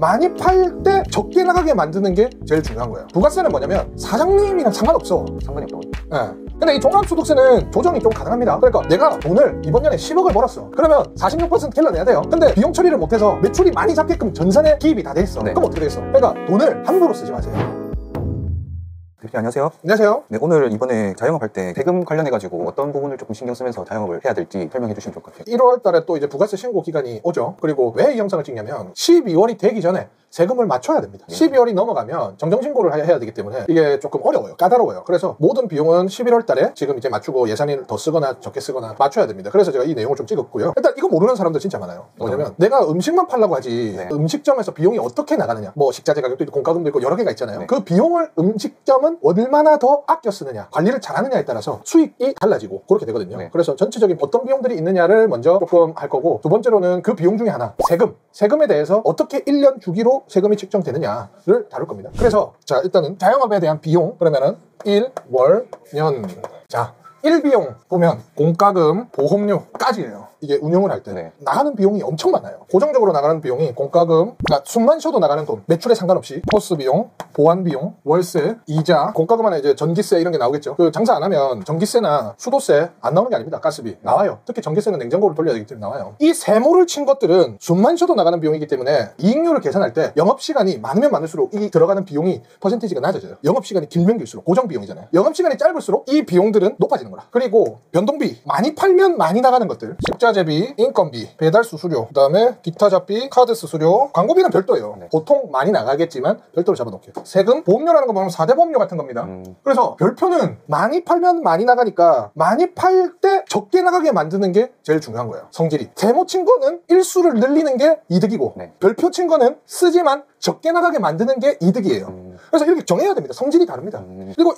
많이 팔 때 적게 나가게 만드는 게 제일 중요한 거예요. 부가세는 뭐냐면 사장님이랑 상관없어. 상관이 없다고요? 예. 근데 이 종합소득세는 조정이 좀 가능합니다. 그러니까 내가 돈을 이번 년에 10억을 벌었어. 그러면 46% 킬러내야 돼요. 근데 비용 처리를 못해서 매출이 많이 잡게끔 전산에 기입이 다 돼 있어. 네. 그럼 어떻게 되겠어? 그러니까 돈을 함부로 쓰지 마세요. 대표님 안녕하세요. 안녕하세요. 네, 오늘 이번에 자영업할 때 세금 관련해가지고 어떤 부분을 조금 신경 쓰면서 자영업을 해야 될지 설명해 주시면 좋을 것 같아요. 1월 달에 또 이제 부가세 신고 기간이 오죠. 그리고 왜 이 영상을 찍냐면 12월이 되기 전에 세금을 맞춰야 됩니다. 12월이 넘어가면 정정신고를 해야 되기 때문에 이게 조금 어려워요. 까다로워요. 그래서 모든 비용은 11월 달에 지금 이제 맞추고 예산을 더 쓰거나 적게 쓰거나 맞춰야 됩니다. 그래서 제가 이 내용을 좀 찍었고요. 일단 이거 모르는 사람들 진짜 많아요. 뭐냐면 내가 음식만 팔라고 하지 네. 음식점에서 비용이 어떻게 나가느냐, 뭐 식자재 가격도 있고 공과금도 있고 여러 개가 있잖아요. 네. 그 비용을 음식점은 얼마나 더 아껴 쓰느냐, 관리를 잘하느냐에 따라서 수익이 달라지고 그렇게 되거든요. 네. 그래서 전체적인 어떤 비용들이 있느냐를 먼저 조금 할 거고, 두 번째로는 그 비용 중에 하나, 세금에 대해서 어떻게 1년 주기로 세금이 측정되느냐를 다룰 겁니다. 그래서 자, 일단은 자영업에 대한 비용, 그러면은 1, 월, 년. 자, 1비용 보면 공과금, 보험료까지예요. 이게 운영을 할 때 네. 나가는 비용이 엄청 많아요. 고정적으로 나가는 비용이 공과금, 그러니까 숨만 쉬어도 나가는 돈, 매출에 상관없이 코스 비용, 보안 비용, 월세, 이자, 공과금 안에 이제 전기세 이런 게 나오겠죠. 그 장사 안 하면 전기세나 수도세 안 나오는 게 아닙니다. 가스비 나와요. 특히 전기세는 냉장고를 돌려야 되기 때문에 나와요. 이 세모를 친 것들은 숨만 쉬어도 나가는 비용이기 때문에 이익률을 계산할 때 영업시간이 많으면 많을수록 이 들어가는 비용이 퍼센티지가 낮아져요. 영업시간이 길면 길수록 고정 비용이잖아요. 영업시간이 짧을수록 이 비용들은 높아지는 거라. 그리고 변동비, 많이 팔면 많이 나가는 것들, 식자재비, 인건비, 배달 수수료, 그 다음에 기타 잡비, 카드 수수료, 광고비는 별도예요. 네. 보통 많이 나가겠지만 별도로 잡아놓게요. 세금, 보험료라는 거 보면 4대 보험료 같은 겁니다. 그래서 별표는 많이 팔면 많이 나가니까 많이 팔 때 적게 나가게 만드는 게 제일 중요한 거예요. 성질이. 세모 친 거는 일수를 늘리는 게 이득이고, 네. 별표 친 거는 쓰지만 적게 나가게 만드는 게 이득이에요. 그래서 이렇게 정해야 됩니다. 성질이 다릅니다. 그리고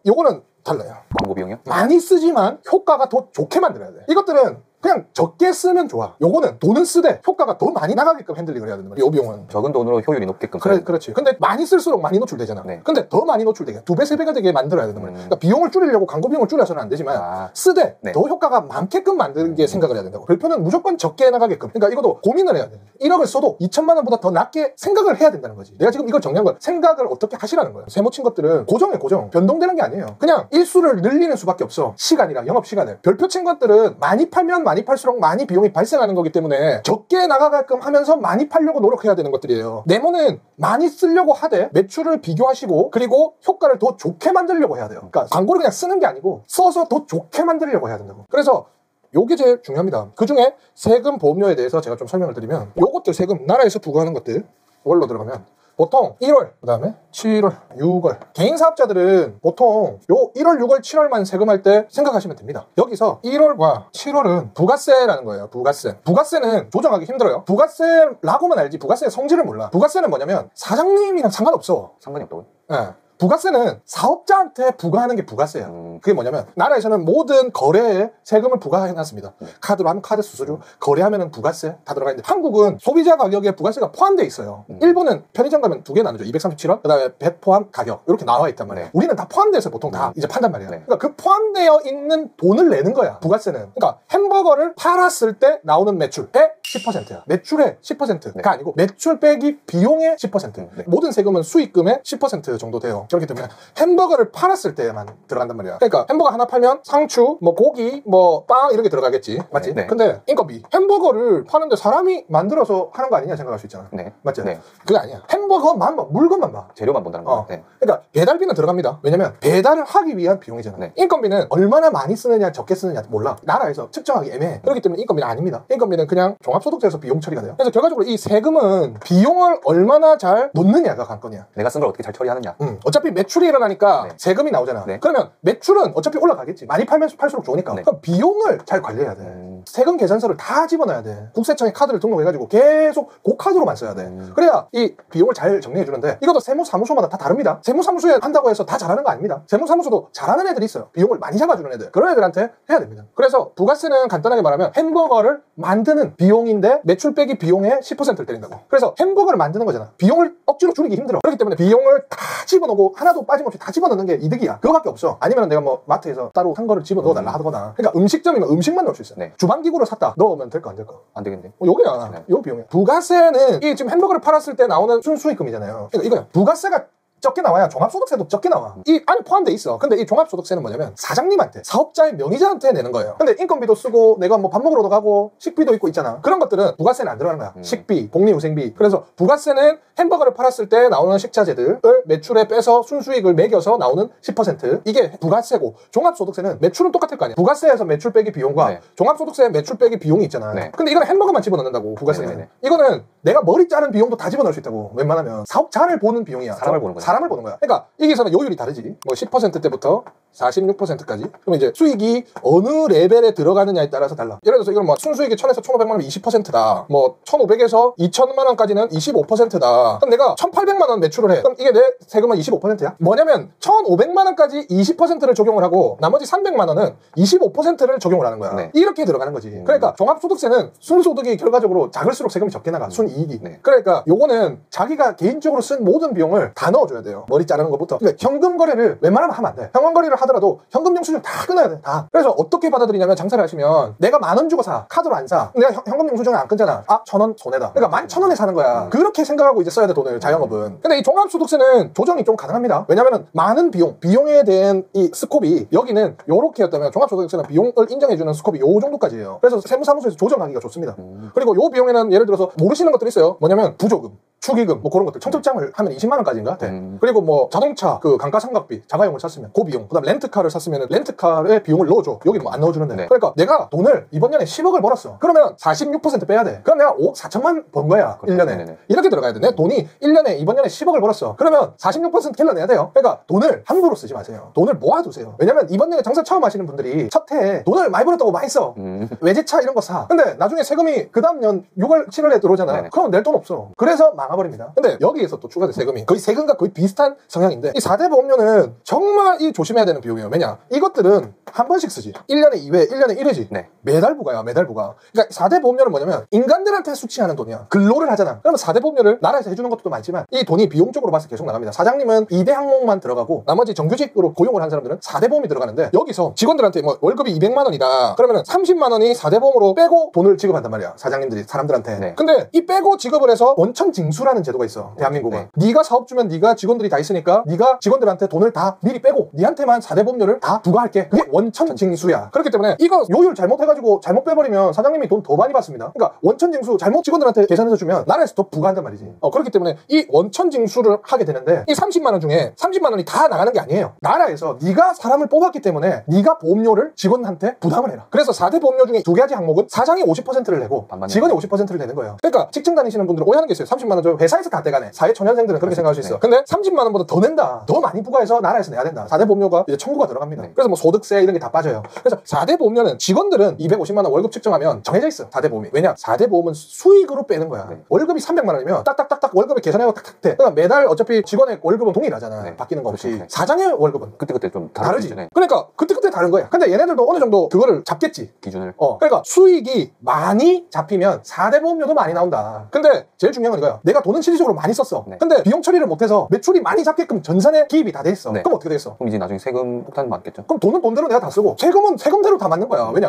요거는 달라요. 광고 비용이요? 많이 쓰지만 효과가 더 좋게 만들어야 돼. 이것들은 그냥 적게 쓰면 좋아. 요거는 돈은 쓰되 효과가 더 많이 나가게끔 핸들링을 해야 된단 말이야. 요 비용은. 적은 돈으로 효율이 높게끔. 그렇지. 근데 많이 쓸수록 많이 노출되잖아. 네. 근데 더 많이 노출되게 2배, 3배가 되게 만들어야 된단 말이야. 그러니까 비용을 줄이려고 광고 비용을 줄여서는 안 되지만 쓰되 네. 더 효과가 많게끔 만드는 게 생각을 해야 된다고. 별표는 무조건 적게 나가게끔. 그러니까 이것도 고민을 해야 돼. 1억을 써도 2천만 원보다 더 낮게 생각을 해야 된다는 거지. 내가 지금 이걸 정리한 거야. 생각을 어떻게 하시라는 거야. 세모 친 것들은 고정해, 고정. 변동되는 게 아니에요. 그냥 일수를 늘리는 수밖에 없어. 시간이랑 영업 시간을. 별표 친 것들은 많이 팔면 많이 팔수록 많이 비용이 발생하는 거기 때문에 적게 나가게끔 하면서 많이 팔려고 노력해야 되는 것들이에요. 네모는 많이 쓰려고 하되 매출을 비교하시고 그리고 효과를 더 좋게 만들려고 해야 돼요. 그러니까 광고를 그냥 쓰는 게 아니고 써서 더 좋게 만들려고 해야 된다고. 그래서 요게 제일 중요합니다. 그 중에 세금, 보험료에 대해서 제가 좀 설명을 드리면, 요것들 세금, 나라에서 부과하는 것들 월로 들어가면 보통 1월, 그 다음에 7월, 6월. 개인 사업자들은 보통 요 1월, 6월, 7월만 세금할 때 생각하시면 됩니다. 여기서 1월과 7월은 부가세라는 거예요. 부가세. 부가세는 조정하기 힘들어요. 부가세라고만 알지 부가세의 성질을 몰라. 부가세는 뭐냐면 사장님이랑 상관없어. 상관이 없다고요? 예. 부가세는 사업자한테 부과하는 게 부가세예요. 그게 뭐냐면 나라에서는 모든 거래에 세금을 부과해놨습니다. 카드로 하면 카드 수수료, 거래하면 부가세 다 들어가 있는데 한국은 소비자 가격에 부가세가 포함되어 있어요. 일본은 편의점 가면 두 개 나누죠. 237원, 그 다음에 배 포함 가격 이렇게 나와 있단 말이에요. 우리는 다 포함돼서 보통 다 이제 판단 말이에요. 그러니까 그 포함되어 있는 돈을 내는 거야, 부가세는. 그러니까 햄버거를 팔았을 때 나오는 매출의 10%야. 매출의 10%가 아니고 매출 빼기 비용의 10%. 모든 세금은 수익금의 10% 정도 돼요. 그렇기 때문에 햄버거를 팔았을 때만 들어간단 말이야. 그러니까 햄버거 하나 팔면 상추, 뭐 고기, 뭐 빵 이렇게 들어가겠지. 맞지? 네. 근데 인건비. 햄버거를 파는데 사람이 만들어서 하는 거 아니냐 생각할 수 있잖아. 네. 맞지? 네. 그게 아니야. 햄버거만 봐. 물건만 봐. 재료만 본다는 거예요. 네. 그러니까 배달비는 들어갑니다. 왜냐면 배달을 하기 위한 비용이잖아. 네. 인건비는 얼마나 많이 쓰느냐 적게 쓰느냐 몰라. 나라에서 측정하기 애매해. 그렇기 때문에 인건비는 아닙니다. 인건비는 그냥 종합소득세에서 비용 처리가 돼요. 그래서 결과적으로 이 세금은 비용을 얼마나 잘 놓느냐가 관건이야. 내가 쓴 걸 어떻게 잘 처리하느냐. 어차피 매출이 일어나니까 세금이 나오잖아. 네. 그러면 매출은 어차피 올라가겠지. 많이 팔면 팔수록 좋으니까. 그럼 비용을 잘 관리해야 돼. 세금 계산서를 다 집어넣어야 돼. 국세청에 카드를 등록해가지고 계속 그 카드로만 써야 돼. 그래야 이 비용을 잘 정리해주는데, 이것도 세무사무소마다 다 다릅니다. 세무사무소에 한다고 해서 다 잘하는 거 아닙니다. 세무사무소도 잘하는 애들이 있어요. 비용을 많이 잡아주는 애들. 그런 애들한테 해야 됩니다. 그래서 부가세는 간단하게 말하면 햄버거를 만드는 비용인데 매출 빼기 비용의 10%를 때린다고. 그래서 햄버거를 만드는 거잖아. 비용을 억지로 줄이기 힘들어. 그렇기 때문에 비용을 다 집어넣고 하나도 빠짐없이 다 집어넣는 게 이득이야. 그거밖에 없어. 아니면 내가 뭐 마트에서 따로 한 거를 집어넣어달라 하거나. 그러니까 음식점이면 음식만 넣을 수 있어. 네. 주방기구를 샀다. 넣으면 될까 안 될까? 안 되겠네. 요거야. 네. 요 비용이야. 부가세는 이 지금 햄버거를 팔았을 때 나오는 순수익금이잖아요. 그러니까 이거야. 부가세가 적게 나와야 종합소득세도 적게 나와. 이 안에 포함돼 있어. 근데 이 종합소득세는 뭐냐면 사장님한테, 사업자의 명의자한테 내는 거예요. 근데 인건비도 쓰고 내가 뭐 밥 먹으러도 가고 식비도 있고 있잖아. 그런 것들은 부가세는 안 들어가는 거야. 식비, 복리후생비. 그래서 부가세는 햄버거를 팔았을 때 나오는 식자재들을 매출에 빼서 순수익을 매겨서 나오는 10%. 이게 부가세고, 종합소득세는 매출은 똑같을 거 아니야. 부가세에서 매출 빼기 비용과 네. 종합소득세 매출 빼기 비용이 있잖아. 네. 근데 이거는 햄버거만 집어넣는다고, 부가세는. 네네네. 이거는 내가 머리 자른 비용도 다 집어넣을 수 있다고. 웬만하면 사업자를 보는 비용이야. 사람을 보는 거야. 사람을 보는 거야. 그러니까 여기서는 요율이 다르지. 뭐 10% 때부터 46%까지. 그럼 이제 수익이 어느 레벨에 들어가느냐에 따라서 달라. 예를 들어서 이건 뭐 순수익이 1000에서 1500만 원이면 20%다. 뭐 1500에서 2000만 원까지는 25%다. 그럼 내가 1800만 원 매출을 해. 그럼 이게 내 세금은 25%야? 뭐냐면 1500만 원까지 20%를 적용을 하고 나머지 300만 원은 25%를 적용을 하는 거야. 네. 이렇게 들어가는 거지. 그러니까 종합소득세는 순소득이 결과적으로 작을수록 세금이 적게 나가. 순이익이. 네. 그러니까 요거는 자기가 개인적으로 쓴 모든 비용을 다 넣어줘야 돼요. 머리 자르는 것부터. 그러니까 현금 거래를 웬만하면 하면 안 돼. 현금 거래를 하더라도 현금 영수증 다 끊어야 돼. 다. 그래서 어떻게 받아들이냐면 장사를 하시면 내가 10,000원 주고 사. 카드로 안 사. 내가 현금 영수증을 안 끊잖아. 아, 1,000원 손해다. 그러니까 11,000원에 사는 거야. 그렇게 생각하고 이제 써야 돼, 돈을. 자영업은. 근데 이 종합소득세는 조정이 좀 가능합니다. 왜냐면은 많은 비용에 대한 이 스콥이 여기는 요렇게 였다면 종합소득세는 비용을 인정해주는 스콥이 요 정도까지예요. 그래서 세무사무소에서 조정하기가 좋습니다. 그리고 요 비용에는 예를 들어서 모르시는 것들이 있어요. 뭐냐면 부조금, 축의금, 뭐 그런 것들. 청첩장을 하면 20만 원까지인가? 돼. 그리고 뭐 자동차 그 강가상각비, 자가용을 샀으면 그 비용. 그다음 렌트카를 샀으면 렌트카에 비용을 넣어줘. 여기 뭐 안 넣어주는데. 네. 그러니까 내가 돈을 이번 년에 10억을 벌었어. 그러면 46% 빼야 돼. 그럼 내가 5억 4천만 번 거야. 그렇죠. 1년에. 네네네. 이렇게 들어가야 돼. 내 돈이 1년에 이번 년에 10억을 벌었어. 그러면 46% 킬러내야 돼요. 그러니까 돈을 함부로 쓰지 마세요. 돈을 모아두세요. 왜냐면 이번 년에 장사 처음 하시는 분들이 첫 해에 돈을 많이 벌었다고 많이 써. 외제차 이런 거 사. 근데 나중에 세금이 그 다음 년 6월, 7월에 들어오잖아. 네네. 그럼 낼 돈 없어. 그래서 망해버립니다. 근데 여기에서 또 추가된 세금이 거의 세금과 거의 비슷한 성향인데 이 4대 보험료는 정말 이 조심해야 되는 비용이에요. 왜냐? 이것들은 한 번씩 쓰지. 1년에 2회, 1년에 1회지. 네. 매달 부과야, 매달 부과. 그러니까 4대 보험료는 뭐냐면 인간들한테 수취하는 돈이야. 근로를 하잖아. 그러면 4대 보험료를 나라에서 해주는 것도 많지만 이 돈이 비용적으로 봐서 계속 나갑니다. 사장님은 2대 항목만 들어가고 나머지 정규직으로 고용을 한 사람들은 4대 보험이 들어가는데 여기서 직원들한테 뭐 월급이 200만 원이다. 그러면은 30만 원이 4대 보험으로 빼고 돈을 지급한단 말이야. 사장님들이 사람들한테. 네. 근데 이 빼고 지급을 해서 원천 징수라는 제도가 있어. 대한민국은. 네가 사업 주면 네가 직원들이 다 있으니까 네가 직원들한테 돈을 다 미리 빼고 네한테만 4대 보험료를 다 부과할게. 그게 원천 징수야. 그렇기 때문에 이거 요율 잘못해가지고 잘못 빼버리면 사장님이 돈 더 많이 받습니다. 그러니까 원천 징수 잘못 직원들한테 계산해서 주면 나라에서 더 부과한단 말이지. 그렇기 때문에 이 원천 징수를 하게 되는데 이 30만 원 중에 30만 원이 다 나가는 게 아니에요. 나라에서 네가 사람을 뽑았기 때문에 네가 보험료를 직원한테 부담을 해라. 그래서 4대 보험료 중에 두 가지 항목은 사장이 50%를 내고 직원이 50%를 내는 거예요. 그러니까 직장 다니시는 분들은 오해하는 게 있어요. 30만 원 저 회사에서 다 떼가네. 사회초년생들은 그렇게 생각할 수 있어. 근데 30만 원보다 더 낸다. 더 많이 부과해서 나라에서 내야 된다. 4대 보험료가 이제 청구가 들어갑니다. 그래서 뭐 소득세 이런 게 다 빠져요. 그래서 4대 보험료는 직원들은 250만 원 월급 측정하면 정해져 있어. 4대 보험이. 왜냐? 4대 보험은 수익으로 빼는 거야. 월급이 300만 원이면 딱딱딱딱 월급을 계산하고 탁탁 돼. 그러니까 매달 어차피 직원의 월급은 동일하잖아. 바뀌는 거 없이. 그렇죠. 사장의 월급은 그때그때 좀 다르지. 그러니까 그때그때 다른 거야. 근데 얘네들도 어느 정도 그거를 잡겠지. 기준을. 그러니까 수익이 많이 잡히면 4대 보험료도 많이 나온다. 근데 제일 중요한 건 이거야. 내가 돈은 실질적으로 많이 썼어. 근데 비용 처리를 못해서 매출이 많이 잡게끔 전산에 기입이 다 돼 있어. 그럼 어떻게 되겠어? 그럼 이제 나중에 세금 폭탄 맞겠죠? 그럼 돈은 돈대로 내가 다 쓰고 세금은 세금대로 다 맞는 거야. 왜냐?